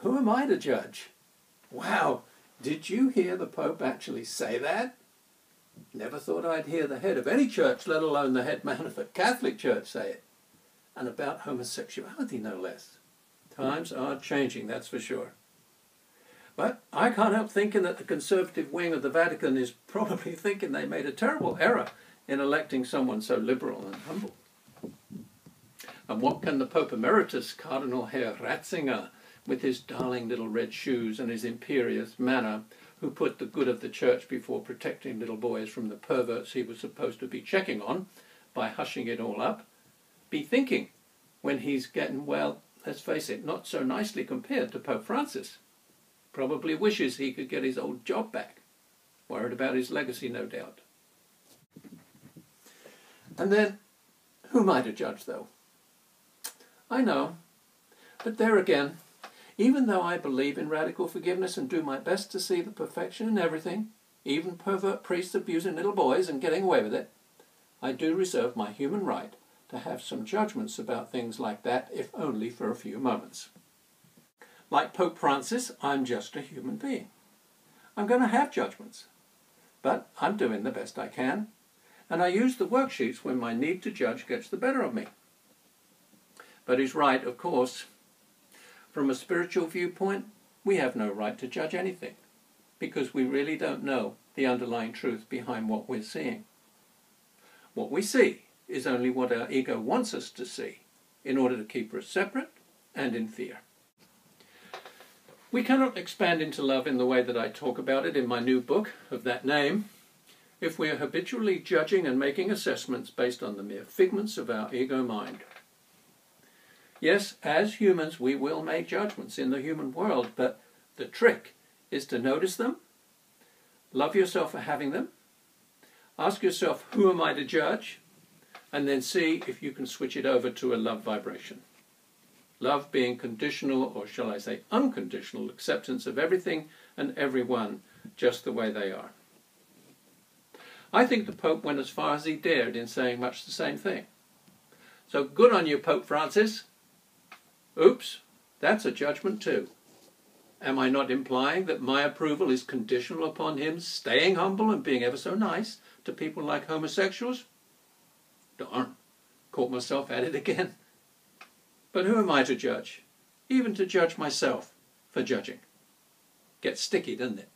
Who am I to judge? Wow, did you hear the Pope actually say that? Never thought I'd hear the head of any church, let alone the head man of a Catholic church, say it. And about homosexuality, no less. Times are changing, that's for sure. But I can't help thinking that the conservative wing of the Vatican is probably thinking they made a terrible error in electing someone so liberal and humble. And what can the Pope Emeritus, Cardinal Herr Ratzinger, with his darling little red shoes and his imperious manner, who put the good of the church before protecting little boys from the perverts he was supposed to be checking on by hushing it all up, be thinking when he's getting, well, let's face it, not so nicely compared to Pope Francis? Probably wishes he could get his old job back. Worried about his legacy, no doubt. And then, who am I to judge, though? I know, but there again, even though I believe in radical forgiveness and do my best to see the perfection in everything, even pervert priests abusing little boys and getting away with it, I do reserve my human right to have some judgments about things like that, if only for a few moments. Like Pope Francis, I'm just a human being. I'm going to have judgments, but I'm doing the best I can, and I use the worksheets when my need to judge gets the better of me. But he's right, of course. From a spiritual viewpoint, we have no right to judge anything, because we really don't know the underlying truth behind what we're seeing. What we see is only what our ego wants us to see, in order to keep us separate and in fear. We cannot expand into love in the way that I talk about it in my new book of that name, if we are habitually judging and making assessments based on the mere figments of our ego mind. Yes, as humans we will make judgments in the human world, but the trick is to notice them, love yourself for having them, ask yourself, who am I to judge? And then see if you can switch it over to a love vibration. Love being conditional, or shall I say unconditional, acceptance of everything and everyone just the way they are. I think the Pope went as far as he dared in saying much the same thing. So good on you, Pope Francis. Oops, that's a judgment too. Am I not implying that my approval is conditional upon him staying humble and being ever so nice to people like homosexuals? Darn, caught myself at it again. But who am I to judge? Even to judge myself for judging. Gets sticky, doesn't it?